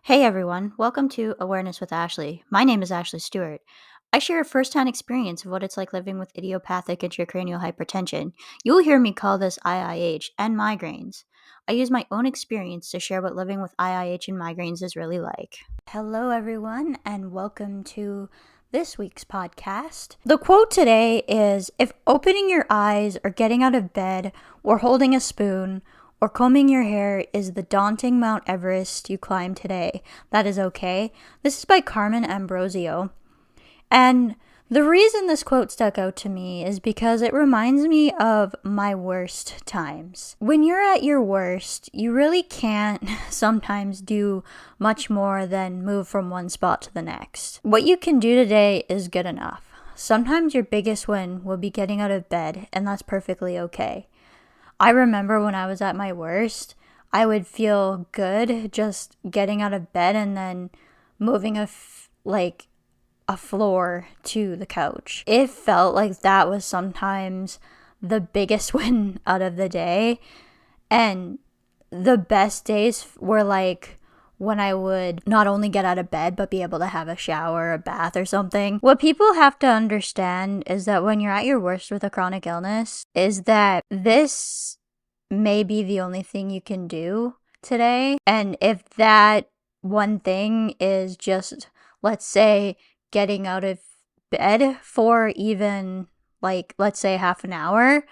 Hey everyone, welcome to Awareness with Ashley. My name is Ashley Stewart. I share a first-hand experience of what it's like living with idiopathic intracranial hypertension. You'll hear me call this IIH and migraines. I use my own experience to share what living with IIH and migraines is really like. Hello everyone, and welcome to this week's podcast. The quote today is, "If opening your eyes or getting out of bed or holding a spoon or combing your hair is the daunting Mount Everest you climb today, that is okay." This is by Carmen Ambrosio. And the reason this quote stuck out to me is because it reminds me of my worst times. When you're at your worst, you really can't sometimes do much more than move from one spot to the next. What you can do today is good enough. Sometimes your biggest win will be getting out of bed, and that's perfectly okay. I remember when I was at my worst, I would feel good just getting out of bed and then moving a floor to the couch. It felt like that was sometimes the biggest win out of the day. And the best days were like when I would not only get out of bed, but be able to have a shower, a bath, or something. What people have to understand is that when you're at your worst with a chronic illness, is that this may be the only thing you can do today. And if that one thing is just, let's say, getting out of bed for even, let's say half an hour,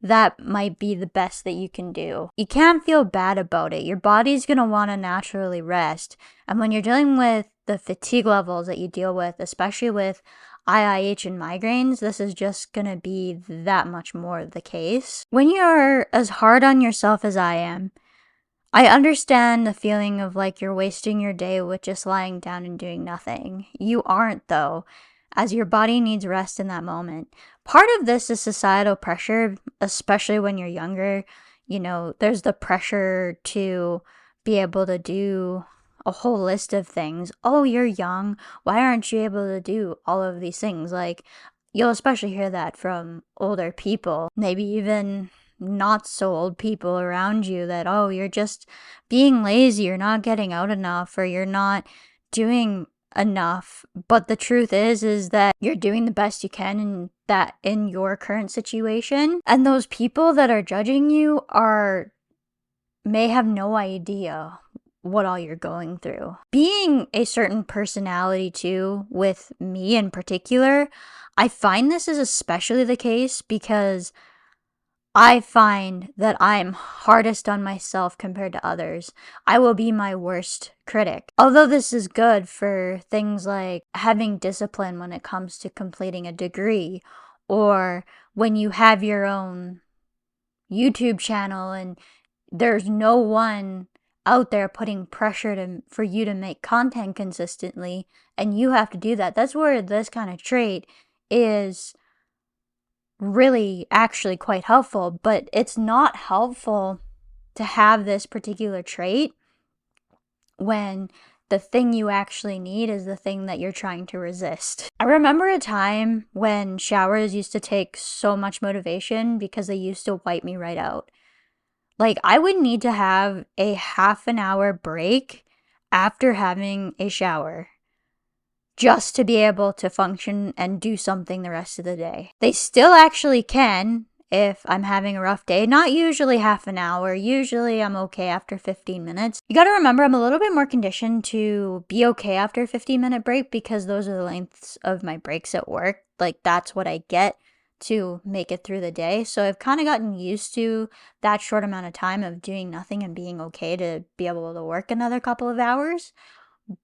that might be the best that you can do. You can't feel bad about it. Your body's going to want to naturally rest. And when you're dealing with the fatigue levels that you deal with, especially with IIH and migraines, this is just going to be that much more the case. When you're as hard on yourself as I am, I understand the feeling of like you're wasting your day with just lying down and doing nothing. You aren't, though, as your body needs rest in that moment. Part of this is societal pressure, especially when you're younger. You know, there's the pressure to be able to do a whole list of things. Oh, you're young. Why aren't you able to do all of these things? Like, you'll especially hear that from older people, maybe even not so old people around you, that, oh, you're just being lazy, you're not getting out enough, or you're not doing enough. But the truth is that you're doing the best you can in your current situation. And those people that are judging you may have no idea what all you're going through. Being a certain personality too, with me in particular, I find this is especially the case because I find that I'm hardest on myself compared to others. I will be my worst critic. Although this is good for things like having discipline when it comes to completing a degree, or when you have your own YouTube channel and there's no one out there putting pressure for you to make content consistently, and you have to do that. That's where this kind of trait is really actually quite helpful. But it's not helpful to have this particular trait when the thing you actually need is the thing that you're trying to resist. I remember a time when showers used to take so much motivation because they used to wipe me right out. Like, I would need to have a half an hour break after having a shower just to be able to function and do something the rest of the day. They still actually can if I'm having a rough day. Not usually half an hour. Usually I'm okay after 15 minutes. You gotta remember, I'm a little bit more conditioned to be okay after a 15-minute break because those are the lengths of my breaks at work. Like, that's what I get to make it through the day. So I've kind of gotten used to that short amount of time of doing nothing and being okay to be able to work another couple of hours.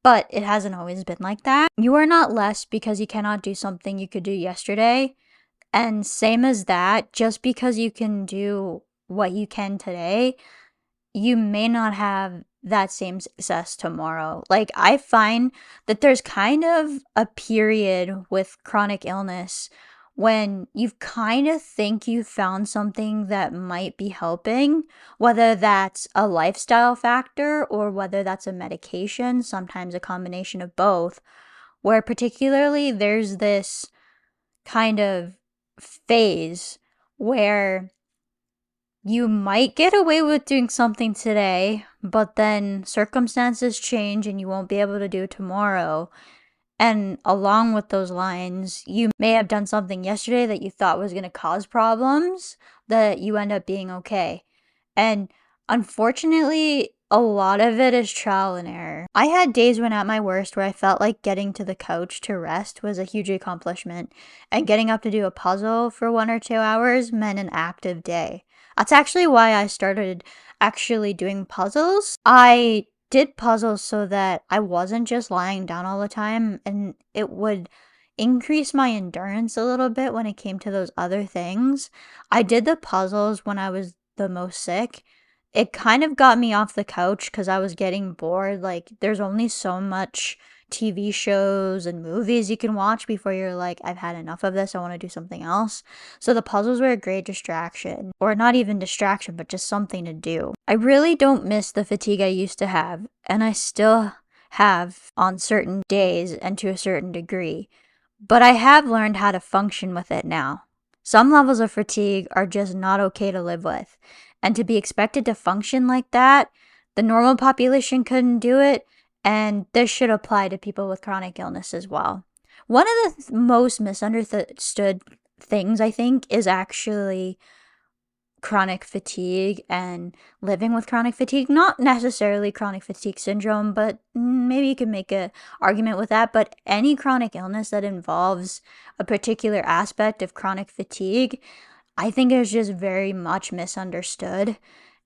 But it hasn't always been like that. You are not less because you cannot do something you could do yesterday. And same as that, just because you can do what you can today, you may not have that same success tomorrow. Like, I find that there's kind of a period with chronic illness when you kind of think you found something that might be helping, whether that's a lifestyle factor or whether that's a medication, sometimes a combination of both, where particularly there's this kind of phase where you might get away with doing something today, but then circumstances change and you won't be able to do it tomorrow. And along with those lines, you may have done something yesterday that you thought was going to cause problems that you end up being okay. And unfortunately, a lot of it is trial and error. I had days when at my worst where I felt like getting to the couch to rest was a huge accomplishment, and getting up to do a puzzle for 1 or 2 hours meant an active day. That's actually why I started actually doing puzzles. I did puzzles so that I wasn't just lying down all the time, and it would increase my endurance a little bit when it came to those other things. I did the puzzles when I was the most sick. It kind of got me off the couch because I was getting bored. Like, there's only so much TV shows and movies you can watch before you're like, I've had enough of this, I want to do something else. So the puzzles were a great distraction, or not even distraction, but just something to do. I really don't miss the fatigue I used to have, and I still have on certain days and to a certain degree, but I have learned how to function with it now. Some levels of fatigue are just not okay to live with, and to be expected to function like that, the normal population couldn't do it, and this should apply to people with chronic illness as well. One of the most misunderstood things, I think, is actually chronic fatigue and living with chronic fatigue. Not necessarily chronic fatigue syndrome, but maybe you can make an argument with that. But any chronic illness that involves a particular aspect of chronic fatigue, I think is just very much misunderstood,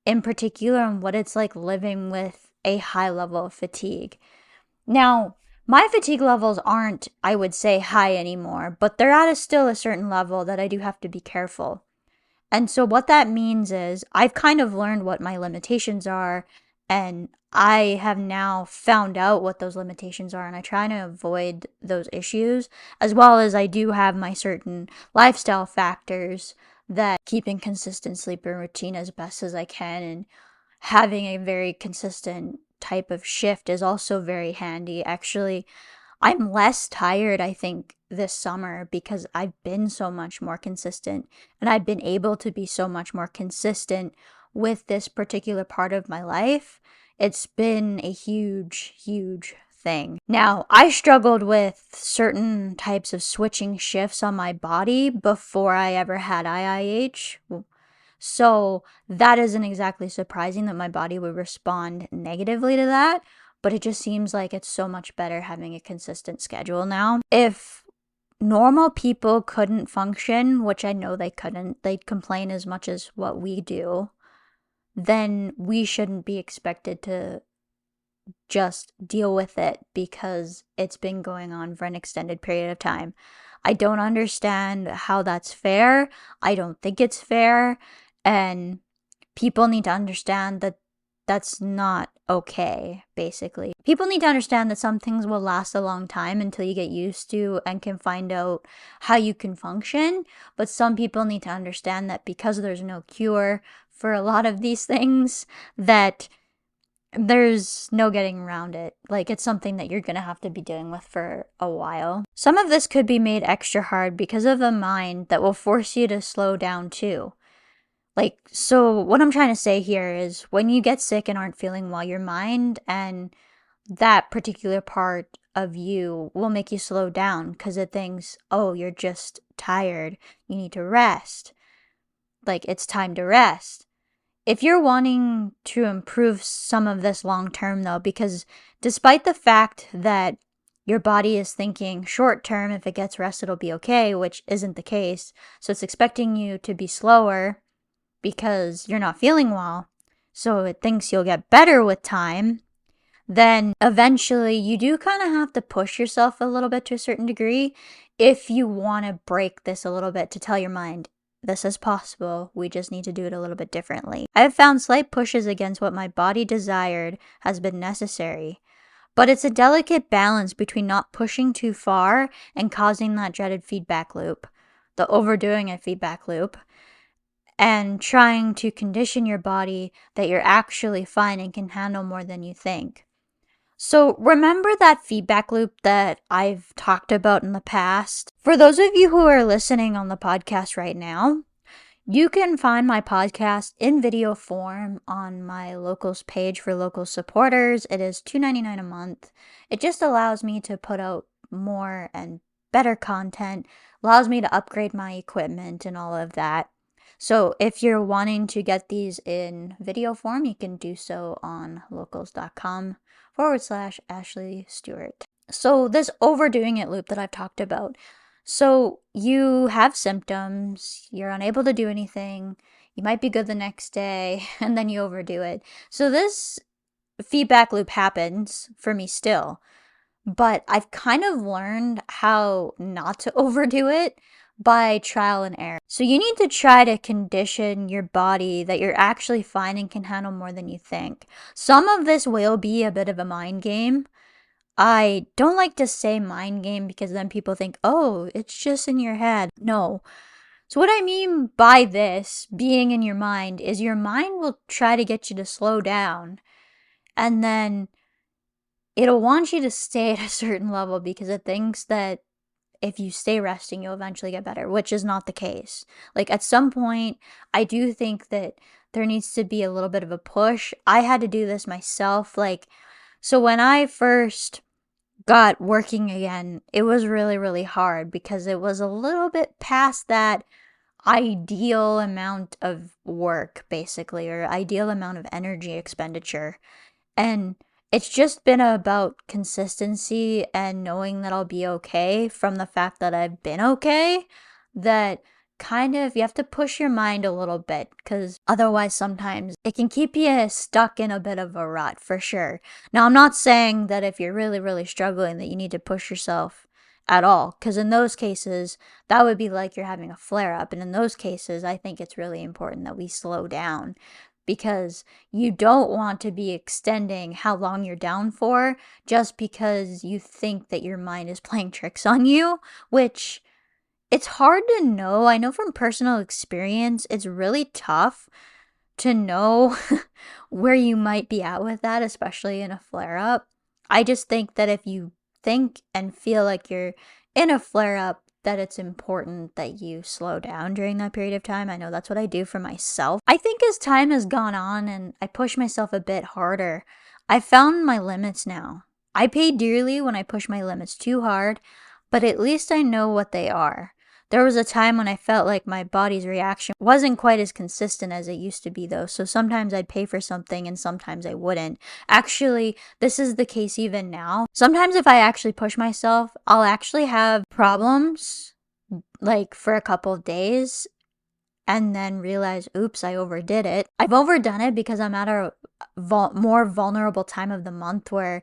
in particular on what it's like living with a high level of fatigue. Now, my fatigue levels aren't, I would say, high anymore, but they're at still a certain level that I do have to be careful. And so what that means is I've kind of learned what my limitations are, and I have now found out what those limitations are, and I try to avoid those issues, as well as I do have my certain lifestyle factors that keeping consistent sleep and routine as best as I can, and having a very consistent type of shift is also very handy. Actually, I'm less tired, I think, this summer because I've been so much more consistent, and I've been able to be so much more consistent with this particular part of my life. It's been a huge, huge thing. Now, I struggled with certain types of switching shifts on my body before I ever had IIH. So that isn't exactly surprising that my body would respond negatively to that, but it just seems like it's so much better having a consistent schedule now. If normal people couldn't function, which I know they couldn't, they'd complain as much as what we do, then we shouldn't be expected to just deal with it because it's been going on for an extended period of time. I don't understand how that's fair. I don't think it's fair. And people need to understand that that's not okay, basically. People need to understand that some things will last a long time until you get used to and can find out how you can function. But some people need to understand that because there's no cure for a lot of these things, that there's no getting around it. Like, it's something that you're gonna have to be dealing with for a while. Some of this could be made extra hard because of the mind that will force you to slow down too. Like, so what I'm trying to say here is when you get sick and aren't feeling well, your mind and that particular part of you will make you slow down because it thinks, oh, you're just tired. You need to rest. Like, it's time to rest. If you're wanting to improve some of this long term, though, because despite the fact that your body is thinking short term, if it gets rest, it'll be okay, which isn't the case. So it's expecting you to be slower because you're not feeling well. So it thinks you'll get better with time. Then eventually you do kind of have to push yourself a little bit to a certain degree if you want to break this a little bit to tell your mind, this is possible. We just need to do it a little bit differently. I have found slight pushes against what my body desired has been necessary. But it's a delicate balance between not pushing too far and causing that dreaded feedback loop, the overdoing it feedback loop, and trying to condition your body that you're actually fine and can handle more than you think. So remember that feedback loop that I've talked about in the past? For those of you who are listening on the podcast right now, You can find my podcast in video form on my locals page for local supporters. It is $2.99 a month. It just allows me to put out more and better content, allows me to upgrade my equipment and all of that. So if you're wanting to get these in video form, you can do so on locals.com/Ashley Stewart. So this overdoing it loop that I've talked about. So you have symptoms, you're unable to do anything, you might be good the next day, and then you overdo it. So this feedback loop happens for me still, but I've kind of learned how not to overdo it by trial and error. So you need to try to condition your body that you're actually fine and can handle more than you think. Some of this will be a bit of a mind game. I don't like to say mind game because then people think, oh, it's just in your head. No. So, what I mean by this being in your mind is your mind will try to get you to slow down, and then it'll want you to stay at a certain level because it thinks that if you stay resting, you'll eventually get better, which is not the case. Like, at some point, I do think that there needs to be a little bit of a push. I had to do this myself. Like, so when I first got working again, it was really, really hard because it was a little bit past that ideal amount of work, basically, or ideal amount of energy expenditure. And it's just been about consistency and knowing that I'll be okay from the fact that I've been okay, that kind of you have to push your mind a little bit because otherwise sometimes it can keep you stuck in a bit of a rut for sure. Now, I'm not saying that if you're really, really struggling that you need to push yourself at all, because in those cases that would be like you're having a flare up, and in those cases I think it's really important that we slow down because you don't want to be extending how long you're down for just because you think that your mind is playing tricks on you, which it's hard to know. I know from personal experience, it's really tough to know where you might be at with that, especially in a flare up. I just think that if you think and feel like you're in a flare up, that it's important that you slow down during that period of time. I know that's what I do for myself. I think as time has gone on and I push myself a bit harder, I found my limits now. I pay dearly when I push my limits too hard, but at least I know what they are. There was a time when I felt like my body's reaction wasn't quite as consistent as it used to be, though. So sometimes I'd pay for something and sometimes I wouldn't. Actually, this is the case even now. Sometimes if I actually push myself, I'll actually have problems like for a couple of days and then realize, oops, I overdid it. I've overdone it because I'm at a more vulnerable time of the month where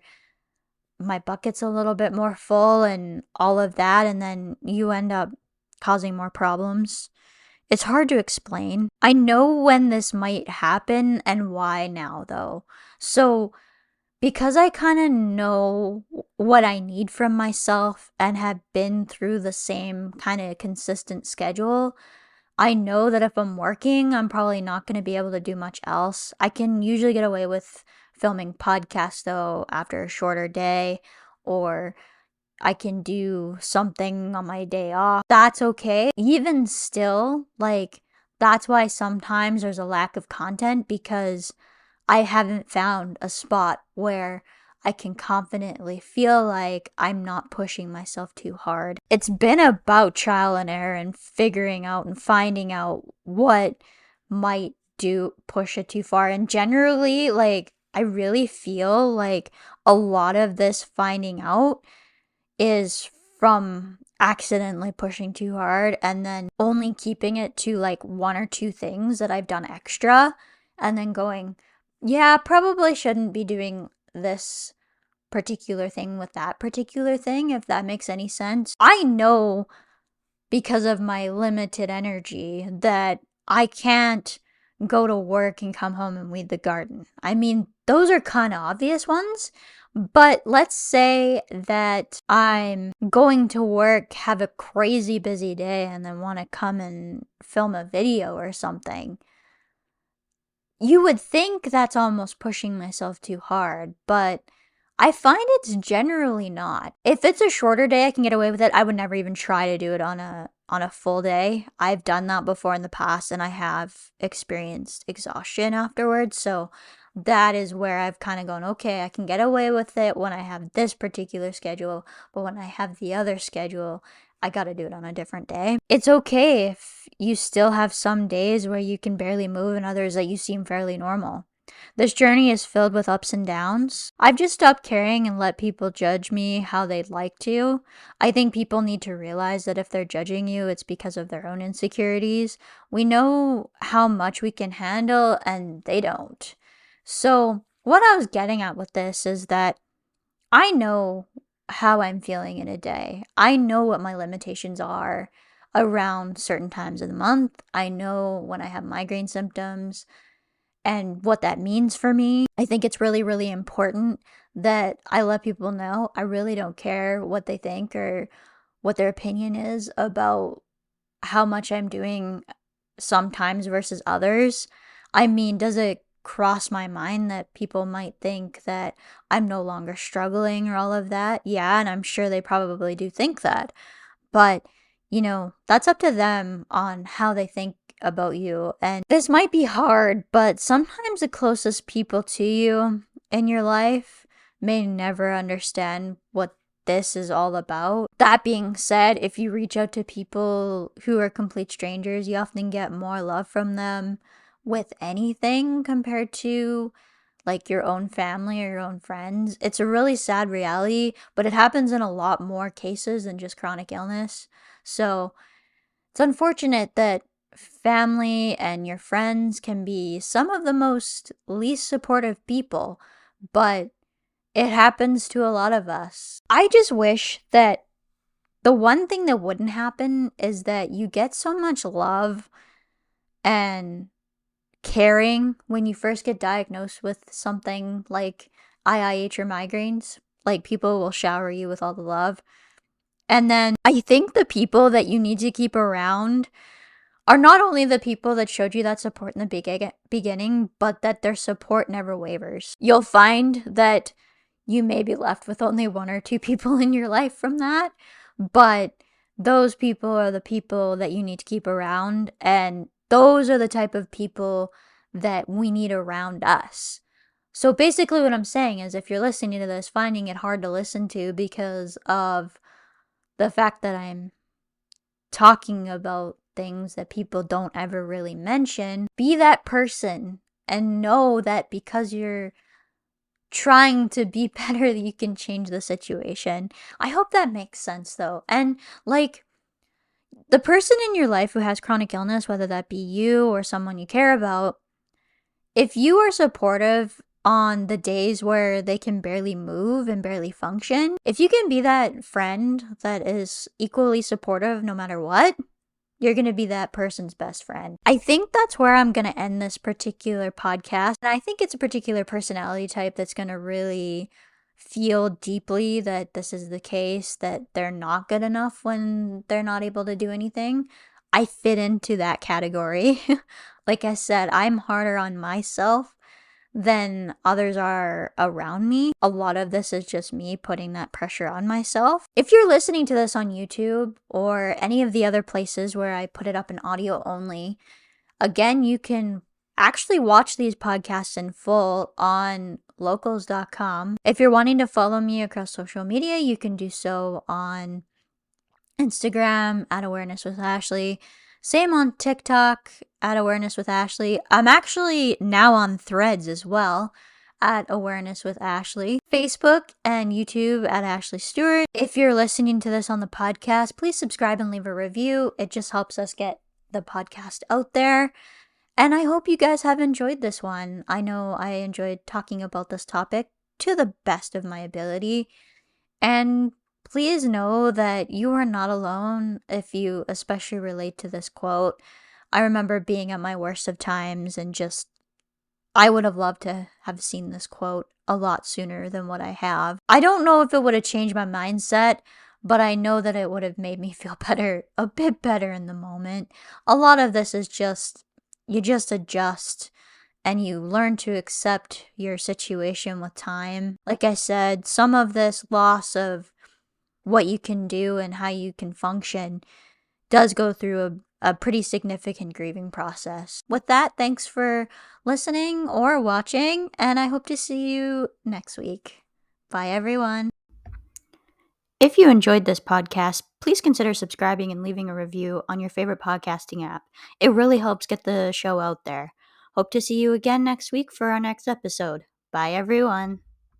my bucket's a little bit more full and all of that, and then you end up causing more problems. It's hard to explain. I know when this might happen and why now, though. So, because I kind of know what I need from myself and have been through the same kind of consistent schedule, I know that if I'm working, I'm probably not going to be able to do much else. I can usually get away with filming podcasts, though, after a shorter day, or I can do something on my day off. That's okay. Even still, like, that's why sometimes there's a lack of content because I haven't found a spot where I can confidently feel like I'm not pushing myself too hard. It's been about trial and error and figuring out and finding out what might do push it too far. And generally, like, I really feel like a lot of this finding out is from accidentally pushing too hard and then only keeping it to like one or two things that I've done extra and then going, yeah, probably shouldn't be doing this particular thing with that particular thing, if that makes any sense. I know because of my limited energy that I can't go to work and come home and weed the garden. I mean, those are kind of obvious ones. But let's say that I'm going to work, have a crazy busy day, and then want to come and film a video or something. You would think that's almost pushing myself too hard, but I find it's generally not. If it's a shorter day, I can get away with it. I would never even try to do it on a full day. I've done that before in the past and I have experienced exhaustion afterwards. So that is where I've kind of gone, okay, I can get away with it when I have this particular schedule, but when I have the other schedule, I got to do it on a different day. It's okay if you still have some days where you can barely move and others that you seem fairly normal. This journey is filled with ups and downs. I've just stopped caring and let people judge me how they'd like to. I think people need to realize that if they're judging you, it's because of their own insecurities. We know how much we can handle and they don't. So, what I was getting at with this is that I know how I'm feeling in a day. I know what my limitations are around certain times of the month. I know when I have migraine symptoms and what that means for me. I think it's really, really important that I let people know I really don't care what they think or what their opinion is about how much I'm doing sometimes versus others. I mean, does it cross my mind that people might think that I'm no longer struggling or all of that? Yeah, and I'm sure they probably do think that. But, that's up to them on how they think about you. And this might be hard, but sometimes the closest people to you in your life may never understand what this is all about. That being said, if you reach out to people who are complete strangers, you often get more love from them with anything compared to like your own family or your own friends. It's a really sad reality, but it happens in a lot more cases than just chronic illness. So it's unfortunate that family and your friends can be some of the most least supportive people, but it happens to a lot of us. I just wish that the one thing that wouldn't happen is that you get so much love and caring when you first get diagnosed with something like IIH or migraines. Like, people will shower you with all the love. And then I think the people that you need to keep around are not only the people that showed you that support in the beginning, but that their support never wavers. You'll find that you may be left with only one or two people in your life from that, but those people are the people that you need to keep around, and those are the type of people that we need around us. So basically what I'm saying is, if you're listening to this, finding it hard to listen to because of the fact that I'm talking about things that people don't ever really mention, be that person and know that because you're trying to be better, you can change the situation. I hope that makes sense though. And like, the person in your life who has chronic illness, whether that be you or someone you care about, if you are supportive on the days where they can barely move and barely function, if you can be that friend that is equally supportive no matter what, you're going to be that person's best friend. I think that's where I'm going to end this particular podcast. And I think it's a particular personality type that's going to really feel deeply that this is the case, that they're not good enough when they're not able to do anything. I fit into that category. Like I said, I'm harder on myself than others are around me. A lot of this is just me putting that pressure on myself. If you're listening to this on YouTube or any of the other places where I put it up in audio only, again, you can actually watch these podcasts in full on locals.com. If you're wanting to follow me across social media, you can do so on Instagram at Awareness with Ashley. Same on TikTok at Awareness with Ashley. I'm actually now on Threads as well at Awareness with Ashley. Facebook and YouTube at Ashley Stewart. If you're listening to this on the podcast, please subscribe and leave a review. It just helps us get the podcast out there. And I hope you guys have enjoyed this one. I know I enjoyed talking about this topic to the best of my ability. And please know that you are not alone if you especially relate to this quote. I remember being at my worst of times and just, I would have loved to have seen this quote a lot sooner than what I have. I don't know if it would have changed my mindset, but I know that it would have made me feel better, a bit better in the moment. A lot of this is just, you just adjust and you learn to accept your situation with time. Like I said, some of this loss of what you can do and how you can function does go through a pretty significant grieving process. With that, thanks for listening or watching, and I hope to see you next week. Bye, everyone. If you enjoyed this podcast, please consider subscribing and leaving a review on your favorite podcasting app. It really helps get the show out there. Hope to see you again next week for our next episode. Bye, everyone.